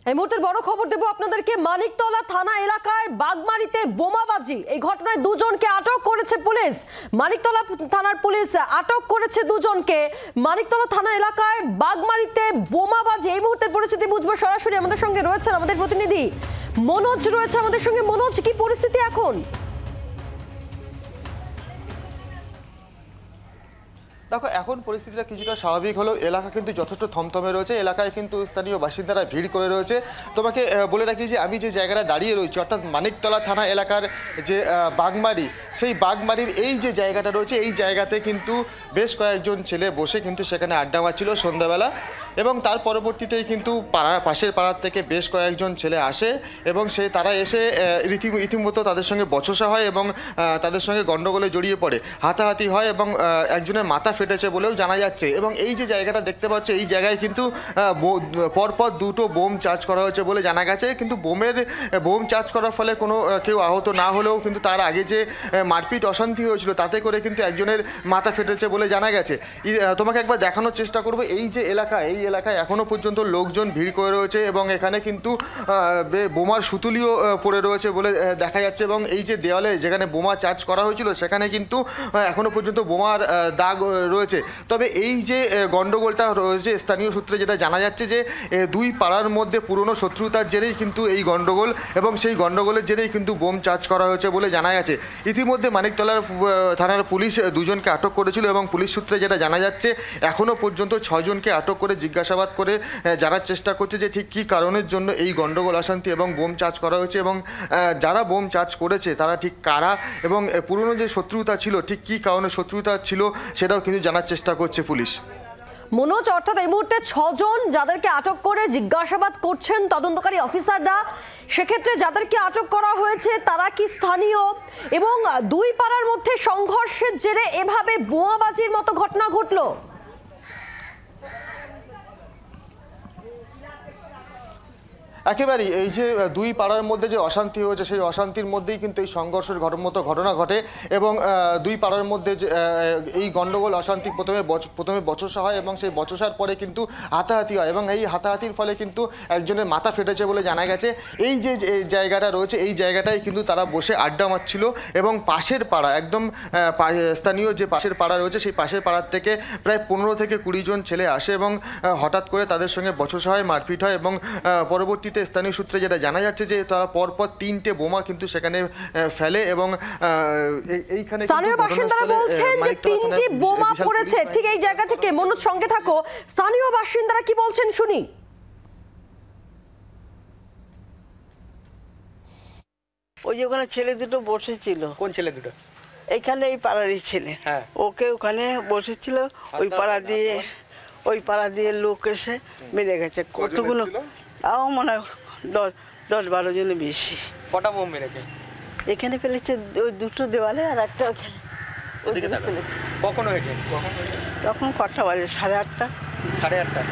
এই মুহূর্তের বড় খবর দেব আপনাদেরকে। মানিকতলা থানা এলাকায় বাগমারিতে বোমাবাজি, এই ঘটনায় দুজনকে আটক করেছে পুলিশ। মানিকতলা থানার পুলিশ আটক করেছে দুজনকে। মানিকতলা থানা এলাকায় বাগমারিতে বোমাবাজি, এই মুহূর্তের পরিস্থিতি বুঝবো সরাসরি। আমাদের সঙ্গে রয়েছেন আমাদের প্রতিনিধি মনোজ রয়েছে আমাদের সঙ্গে। মনোজ, কি পরিস্থিতি এখন? দেখো, এখন পরিস্থিতিটা কিছুটা স্বাভাবিক হলেও এলাকা কিন্তু যথেষ্ট থমথমে রয়েছে। এলাকায় কিন্তু স্থানীয় বাসিন্দারা ভিড় করে রয়েছে। তোমাকে বলে রাখি যে আমি যে জায়গাটা দাঁড়িয়ে রয়েছি, অর্থাৎ মানিকতলা থানা এলাকার যে বাগমারি, সেই বাগমারির এই যে জায়গাটা রয়েছে, এই জায়গাতে কিন্তু বেশ কয়েকজন ছেলে বসে কিন্তু সেখানে আড্ডা মারছিল সন্ধ্যাবেলা। এবং তার পরবর্তীতেই কিন্তু পাশের পাড়ার থেকে বেশ কয়েকজন ছেলে আসে এবং তারা এসে রীতিমতো তাদের সঙ্গে বচসা হয় এবং তাদের সঙ্গে গণ্ডগোলে জড়িয়ে পড়ে, হাতাহাতি হয় এবং একজনের মাথা ফেটেছে বলেও জানা যাচ্ছে। এবং এই যে জায়গাটা দেখতে পাচ্ছ, এই জায়গায় কিন্তু পরপর দুটো বোম চার্জ করা হয়েছে বলে জানা গেছে। কিন্তু বোম চার্জ করার ফলে কোনো কেউ আহত না হলেও কিন্তু তার আগে যে মারপিট অশান্তি হয়েছিল, তাতে করে কিন্তু একজনের মাথা ফেটেছে বলে জানা গেছে। তোমাকে একবার দেখানোর চেষ্টা করবো। এই যে এলাকা, এই এলাকায় এখনো পর্যন্ত লোকজন ভিড় করে রয়েছে এবং এখানে কিন্তু বোমার সুতুলিও পড়ে রয়েছে বলে দেখা যাচ্ছে। এবং এই যে দেওয়ালে যেখানে বোমা চার্জ করা হয়েছিল, সেখানে কিন্তু এখনো পর্যন্ত বোমার দাগ রয়েছে। তবে এই যে গন্ডগোলটা রয়েছে, স্থানীয় সূত্রে যেটা জানা যাচ্ছে যে দুই পাড়ার মধ্যে পুরনো শত্রুতার জেরেই কিন্তু এই গন্ডগোল, এবং সেই গন্ডগোলের জেরেই কিন্তু বোম চার্জ করা হয়েছে বলে জানা গেছে। ইতিমধ্যে মানিকতলার থানার পুলিশ দুজনকে আটক করেছিল এবং পুলিশ সূত্রে যেটা জানা যাচ্ছে, এখনো পর্যন্ত 6 জনকে আটক করে জিজ্ঞাসাবাদ করে জানার চেষ্টা করছে যে ঠিক কী কারণের জন্য এই গন্ডগোল অশান্তি এবং বোম চার্জ করা হয়েছে, এবং যারা বোম চার্জ করেছে তারা ঠিক কারা, এবং পুরনো যে শত্রুতা ছিল ঠিক কী কারণে শত্রুতা ছিল সেটাও কিন্তু জানার চেষ্টা করছে পুলিশ। মনোজ, অর্থাৎ এই মুহূর্তে 6 জন যাদেরকে আটক করে জিজ্ঞাসাবাদ করছেন তদন্তকারী অফিসাররা, সেক্ষেত্রে যাদেরকে আটক করা হয়েছে তারা কি স্থানীয়? এবং দুই পাড়ার মধ্যে সংঘর্ষের জেরে এভাবে বোমাবাজির মতো ঘটনা ঘটলো? একেবারেই এই যে দুই পাড়ার মধ্যে যে অশান্তি হয়েছে, সেই অশান্তির মধ্যেই কিন্তু এই সংঘর্ষের মতো ঘটনা ঘটে। এবং দুই পাড়ার মধ্যে যে এই গণ্ডগোল অশান্তি প্রথমে বচসা হয় এবং সেই বচসার পরে কিন্তু হাতাহাতি হয়, এবং এই হাতাহাতির ফলে কিন্তু একজনের মাথা ফেটেছে বলে জানা গেছে। এই যে জায়গাটা রয়েছে, এই জায়গাটায় কিন্তু তারা বসে আড্ডা মারছিল এবং পাশের পাড়া, একদম স্থানীয় যে পাশের পাড়া রয়েছে, সেই পাশের পাড়ার থেকে প্রায় 15 থেকে 20 জন ছেলে আসে এবং হঠাৎ করে তাদের সঙ্গে বচসা হয়, মারপিট হয়। এবং পরবর্তী স্থানীয় সূত্রে যেটা জানা যাচ্ছে যে তারা পরপর 3টে বোমা কিন্তু সেখানে ফেলে এবং এইখানে স্থানীয় বাসিন্দারা বলছেন যে 3টি বোমা পড়েছে ঠিক এই জায়গা থেকে। মনোজ, সঙ্গে থাকো। স্থানীয় বাসিন্দারা কি বলছেন শুনি। ওই যে ওখানে ছেলে দুটো বসেছিল। কোন ছেলে দুটো? এখানে এই পাড়ারই ছেলে। হ্যাঁ। ওকে ওখানে বসেছিল, ওই পাড়া দিয়ে লোক এসে মেরে গেছে। কতগুলো, তাও মনে হয় 10-12 জনের বেশি। কটা বোম মেরেছে? এখানে ফেলেছে ওই দুটো দেওয়ালে, আর একটা ওখানে। কখন হয়েছে? তখন কটা বাজে? 8:30। 8:30।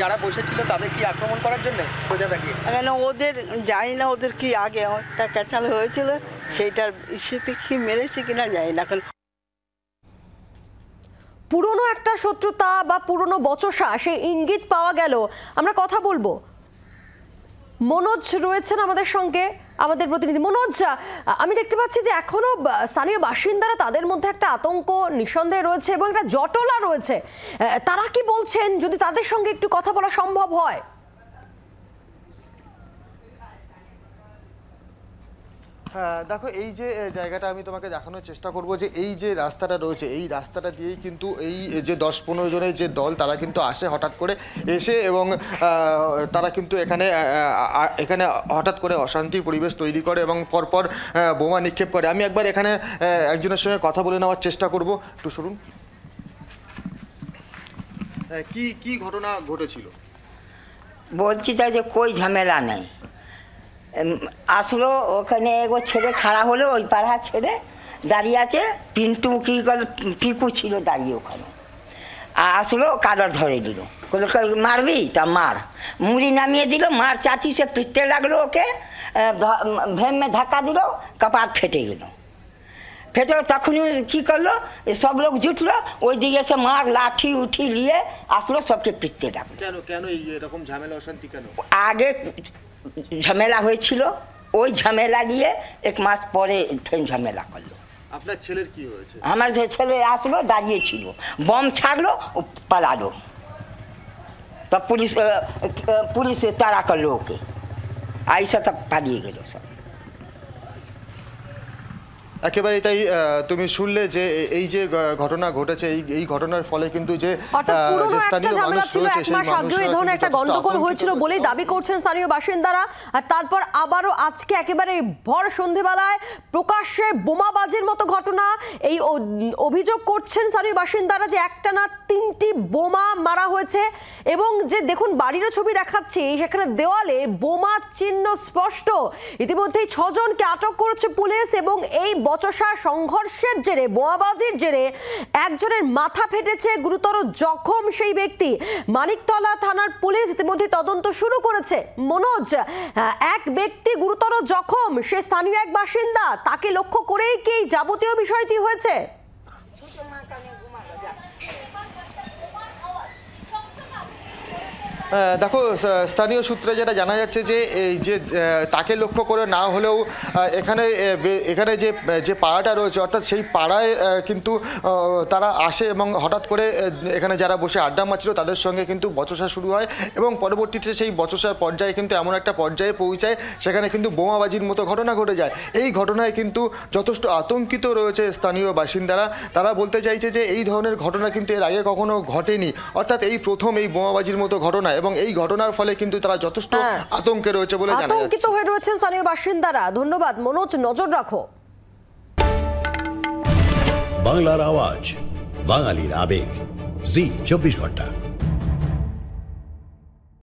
যারা বসেছিল তাদের কি আক্রমণ করার জন্য সোজা দেখিয়ে? কেন ওদের জানি না, ওদের কি আগে একটা ক্যাচাল হয়েছিল, সেইটার ইসেতে কি মেরেছে কিনা জানি না। এখন পুরনো একটা শত্রুতা বা পুরনো বচসা, সেই ইঙ্গিত পাওয়া গেল। আমরা কথা বলবো। মনোজ রয়েছেন আমাদের সঙ্গে, আমাদের প্রতিনিধি। মনোজ, আমি দেখতে পাচ্ছি যে এখনো স্থানীয় বাসিন্দারা, তাদের মধ্যে একটা আতঙ্ক নিঃসন্দেহ রয়েছে এবং একটা জটলা রয়েছে। তারা কি বলছেন, যদি তাদের সঙ্গে একটু কথা বলা সম্ভব হয়? হ্যাঁ, দেখো, এই যে জায়গাটা আমি তোমাকে দেখানোর চেষ্টা করব যে এই যে রাস্তাটা রয়েছে, এই রাস্তাটা দিয়েই কিন্তু এই যে 10-15 জনের যে দল, তারা কিন্তু আসে হঠাৎ করে এসে, এবং তারা কিন্তু এখানে হঠাৎ করে অশান্তির পরিবেশ তৈরি করে এবং পরপর বোমা নিক্ষেপ করে। আমি একবার এখানে একজনের সঙ্গে কথা বলে নেওয়ার চেষ্টা করব। একটু শুনুন, কি ঘটনা ঘটেছিল? বলছি তাই যে কই ঝামেলা নেই। আসলো ওখানে এগো ছেলে খাড়া হলো, ওই পাড়া ছেলে দাঁড়িয়ে আছে, পিন্টু কি করে পিকু ছিল দাঁড়িয়ে ওখানে। আসলো কাদর ধরে দিল, মারবি তা মার। মুড়ি নামিয়ে দিল, মার চাটি সে পিটতে লাগলো ওকে, ভেমে ধাক্কা দিল, কপাট ফেটে গেল। ফেটে তখনই কি করলো, সব লোক জুটলো, ওই দিকে এসে মার লাঠি উঠি নিয়ে আসলো, সবকে পিটতে ডাকলো। কেন কেন এই এরকম ঝামেলা অশান্তি কেন? আগে ঝামেলা হয়েছিল, ওই ঝামেলা নিয়ে 1 মাস পরে ফের ঝামেলা করলো। আপনার ছেলের কি হয়েছে? আমার যে ছেলে আসলো, দাঁড়িয়েছিল, বম ছাড়লো, ও পালালো। তা পুলিশে তাড়া করলো ওকে, আইসা তা পালিয়ে গেল সব। একেবারে তাই। তুমি শুনলে যে এই যে ঘটনা ঘটেছে, এই ঘটনার ফলে কিন্তু যে অর্থাৎ পুরনো একটা স্থানীয় ঝামেলা মানুষ ছিল, রয়েছে, 1 সেই মাস আগে এই মানুষরা ধরনের একটা কিন্তু যথেষ্ট গন্ডগোল আতঙ্কিত হয়েছিল বলেই রয়েছে। দাবি করছেন স্থানীয় বাসিন্দারা। আর তারপর আবারও আজকে একেবারে ভর সন্ধেবেলায় প্রকাশ্যে বোমাবাজির মতো ঘটনা। এই অভিযোগ করছেন স্থানীয় বাসিন্দারা যে একটানা 3টি বোমা মারা হয়েছে, এবং যে দেখুন বাড়িরও ছবি দেখাচ্ছি, সেখানে দেওয়ালে বোমা চিহ্ন স্পষ্ট। ইতিমধ্যেই 6 জনকে আটক করেছে পুলিশ, এবং এই বচসা সংঘর্ষের জেরে, বোমাবাজির জেরে একজনের মাথা ফেটেছে, গুরুতর জখম সেই ব্যক্তি। মানিকতলা থানার পুলিশ ইতিমধ্যে তদন্ত শুরু করেছে। মনোজ, এক ব্যক্তি গুরুতর জখম, সে স্থানীয় এক বাসিন্দা, তাকে লক্ষ্য করেই কি এই যাবতীয় বিষয়টি হয়েছে? দেখো, স্থানীয় সূত্রে যেটা জানা যাচ্ছে যে এই যে তাকে লক্ষ্য করে না হলেও এখানে যে পাড়াটা রয়েছে, অর্থাৎ সেই পাড়ায় কিন্তু তারা আসে এবং হঠাৎ করে এখানে যারা বসে আড্ডা মারছিল তাদের সঙ্গে কিন্তু বচসা শুরু হয়, এবং পরবর্তীতে সেই বচসার পর্যায়ে কিন্তু এমন একটা পর্যায়ে পৌঁছায় সেখানে কিন্তু বোমাবাজির মতো ঘটনা ঘটে যায়। এই ঘটনায় কিন্তু যথেষ্ট আতঙ্কিত রয়েছে স্থানীয় বাসিন্দারা। তারা বলতে চাইছে যে এই ধরনের ঘটনা কিন্তু এর আগে কখনো ঘটেনি, অর্থাৎ এই প্রথম এই বোমাবাজির মতো ঘটনা, এবং এই ঘটনার ফলে কিন্তু তারা যথেষ্ট আতঙ্কে রয়েছে বলে জানা যাচ্ছে। আতঙ্কিত হয়ে রয়েছেন স্থানীয় বাসিন্দারা। ধন্যবাদ মনোজ, নজর রাখো। বাংলার আওয়াজ, বাঙালির আবেগ, জি 24 ঘন্টা।